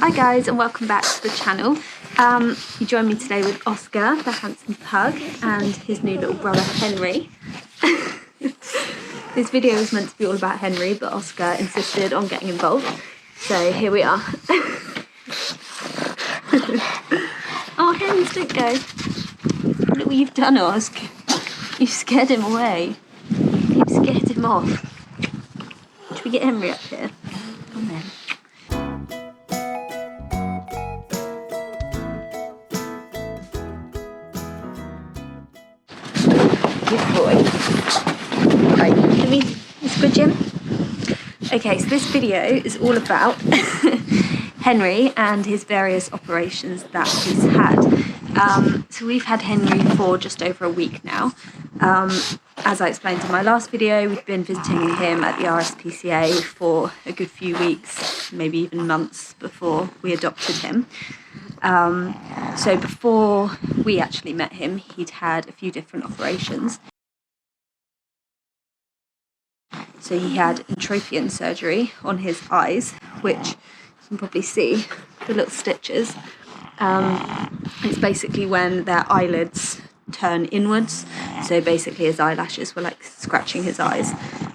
Hi guys, and welcome back to the channel. You join me today with Oscar, the handsome pug, and his new little brother Henry. This video is meant to be all about Henry, but Oscar insisted on getting involved, so here we are. Oh, Henry, don't go. Look what you've done, Oscar. You've scared him away. You've scared him off. Should we get Henry up here? Come then. Good boy. Right, let me squidge him. Okay, so this video is all about Henry and his various operations that he's had. So we've had Henry for just over a week now. As I explained in my last video, we've been visiting him at the RSPCA for a good few weeks, maybe even months before we adopted him. So before we actually met him, he'd had a few different operations. So he had entropion surgery on his eyes, which you can probably see the little stitches. It's basically when their eyelids turn inwards, so basically his eyelashes were like scratching his eyes.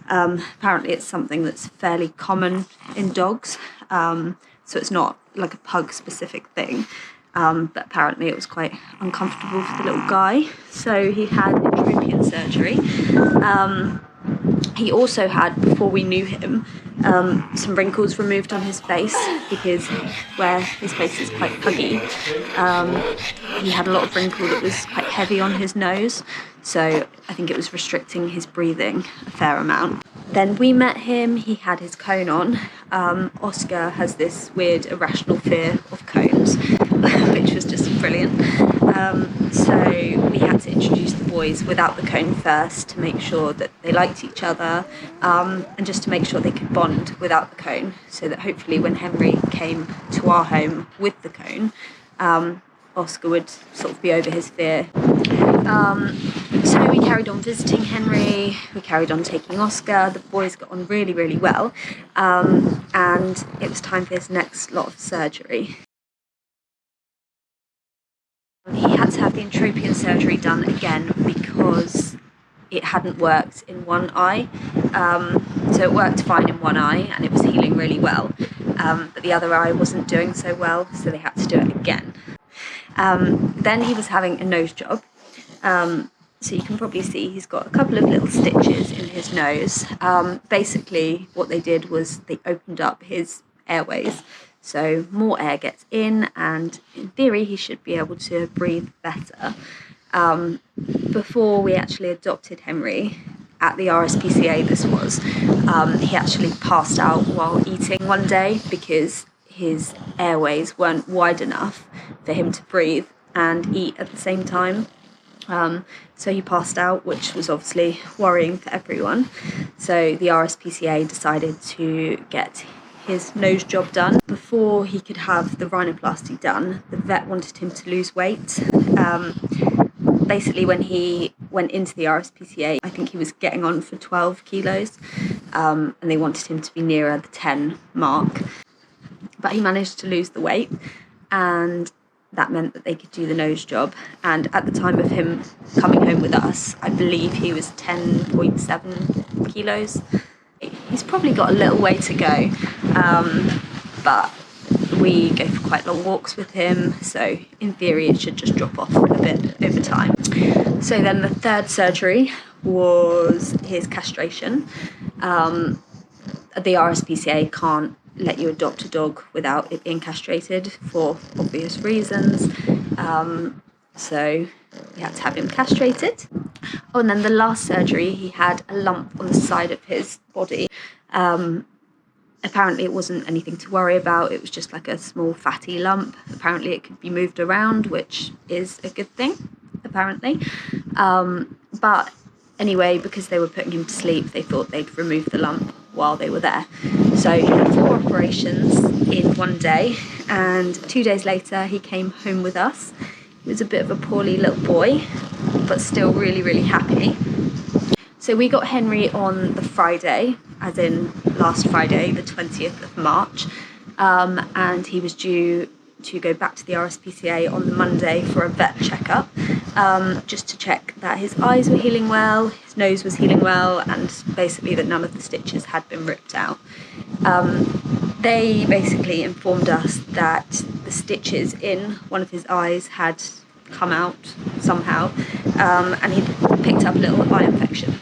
Apparently it's something that's fairly common in dogs, so it's not like a pug specific thing, but apparently it was quite uncomfortable for the little guy, so he had entropion surgery. He also had, before we knew him, some wrinkles removed on his face, because where his face is quite puggy, he had a lot of wrinkle that was quite heavy on his nose, so I think it was restricting his breathing a fair amount. Then we met him, he had his cone on. Oscar has this weird irrational fear of cones, which was just brilliant. So we had to introduce the boys without the cone first to make sure that they liked each other, and just to make sure they could bond without the cone, so that hopefully when Henry came to our home with the cone, Oscar would sort of be over his fear. So we carried on visiting Henry, we carried on taking Oscar, the boys got on really, really well, and it was time for his next lot of surgery. He had to have the entropion surgery done again because it hadn't worked in one eye. So it worked fine in one eye and it was healing really well, but the other eye wasn't doing so well, so they had to do it again. Then he was having a nose job. So you can probably see he's got a couple of little stitches in his nose. Basically what they did was they opened up his airways, so more air gets in, and in theory he should be able to breathe better. Before we actually adopted Henry, at the RSPCA this was, he actually passed out while eating one day because his airways weren't wide enough for him to breathe and eat at the same time. So he passed out, which was obviously worrying for everyone. So the RSPCA decided to get his nose job done. Before he could have the rhinoplasty done, the vet wanted him to lose weight. Basically when he went into the RSPCA, I think he was getting on for 12 kilos, and they wanted him to be nearer the 10 mark. But he managed to lose the weight, and that meant that they could do the nose job. And at the time of him coming home with us, I believe he was 10.7 kilos. He's probably got a little way to go, but we go for quite long walks with him, so in theory it should just drop off a bit over time. So then the third surgery was his castration. The RSPCA can't let you adopt a dog without it being castrated for obvious reasons, so we had to have him castrated. Oh, and then the last surgery, he had a lump on the side of his body. Apparently it wasn't anything to worry about, it was just like a small fatty lump. Apparently it could be moved around, which is a good thing, apparently. But anyway, because they were putting him to sleep, they thought they'd remove the lump while they were there. So he had 4 operations in one day, and 2 days later he came home with us. He was a bit of a poorly little boy, but still really, really happy. So we got Henry on the Friday, as in last Friday, the 20th of March. and he was due to go back to the RSPCA on the Monday for a vet checkup, just to check that his eyes were healing well, his nose was healing well, and basically that none of the stitches had been ripped out. They basically informed us that the stitches in one of his eyes had come out somehow, and he'd picked up a little eye infection.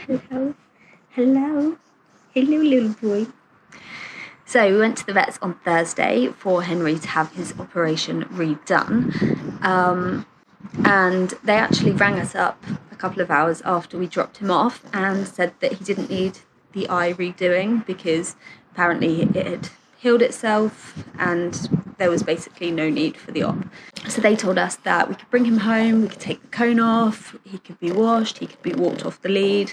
Hello, hello, hello little boy. So we went to the vets on Thursday for Henry to have his operation redone, and they actually rang us up a couple of hours after we dropped him off and said that he didn't need the eye redoing because apparently it had healed itself and there was basically no need for the op. So they told us that we could bring him home, we could take the cone off, he could be washed, he could be walked off the lead.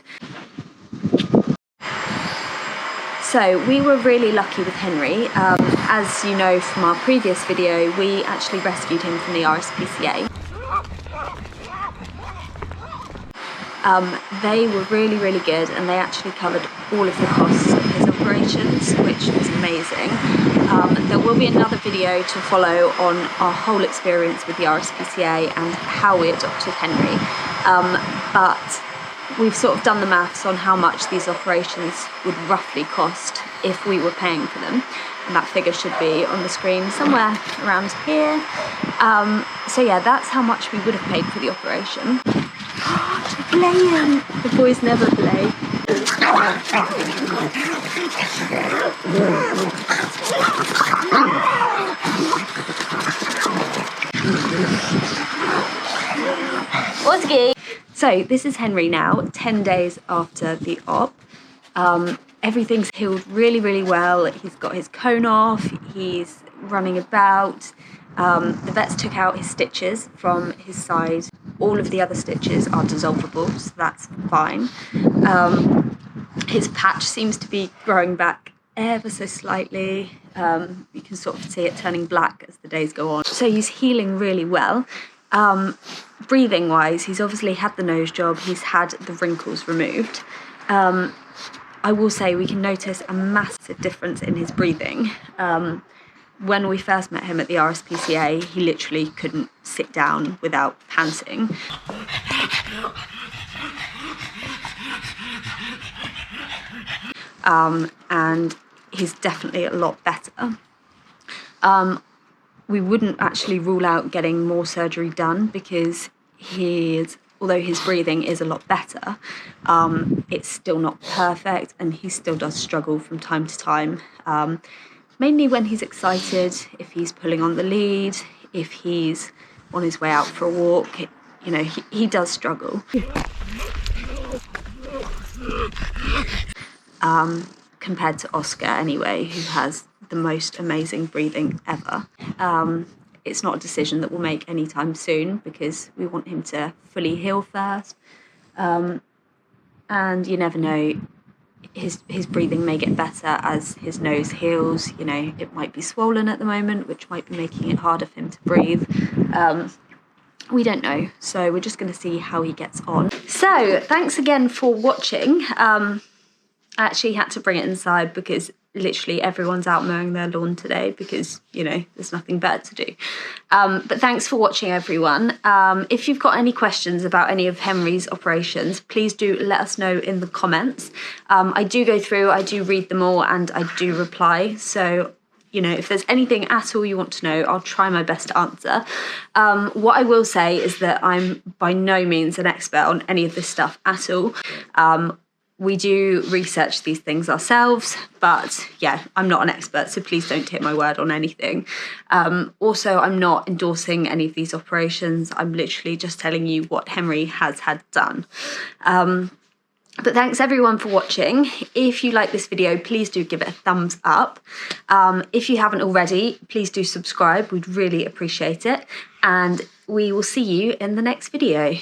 So we were really lucky with Henry. As you know from our previous video, we actually rescued him from the RSPCA. They were really, really good, and they actually covered all of the costs of his operations, which was amazing. There will be another video to follow on our whole experience with the RSPCA and how we adopted Henry. But we've sort of done the maths on how much these operations would roughly cost if we were paying for them. And that figure should be on the screen somewhere around here. So yeah, that's how much we would have paid for the operation. Playing! The boys never play. What's gay? So this is Henry now, 10 days after the op. Everything's healed really, really well. He's got his cone off, he's running about. The vets took out his stitches from his side. All of the other stitches are dissolvable, so that's fine. His patch seems to be growing back ever so slightly. You can sort of see it turning black as the days go on. So he's healing really well. Breathing wise, he's obviously had the nose job, he's had the wrinkles removed. I will say we can notice a massive difference in his breathing. When we first met him at the RSPCA, he literally couldn't sit down without panting. And he's definitely a lot better. We wouldn't actually rule out getting more surgery done because although his breathing is a lot better, it's still not perfect and he still does struggle from time to time. Mainly when he's excited, if he's pulling on the lead, if he's on his way out for a walk, you know, he does struggle. Compared to Oscar anyway, who has the most amazing breathing ever. It's not a decision that we'll make anytime soon because we want him to fully heal first. And you never know, his breathing may get better as his nose heals. You know, it might be swollen at the moment, which might be making it harder for him to breathe. We don't know, so we're just going to see how he gets on. So thanks again for watching. I actually had to bring it inside because literally everyone's out mowing their lawn today because, you know, there's nothing better to do. But thanks for watching, everyone. If you've got any questions about any of Henry's operations, please do let us know in the comments. I do go through, I do read them all, and I do reply. So, you know, if there's anything at all you want to know, I'll try my best to answer. What I will say is that I'm by no means an expert on any of this stuff at all. We do research these things ourselves, but yeah, I'm not an expert, so please don't take my word on anything. Also, I'm not endorsing any of these operations. I'm literally just telling you what Henry has had done. But thanks everyone for watching. If you like this video, please do give it a thumbs up. If you haven't already, please do subscribe. We'd really appreciate it. And we will see you in the next video.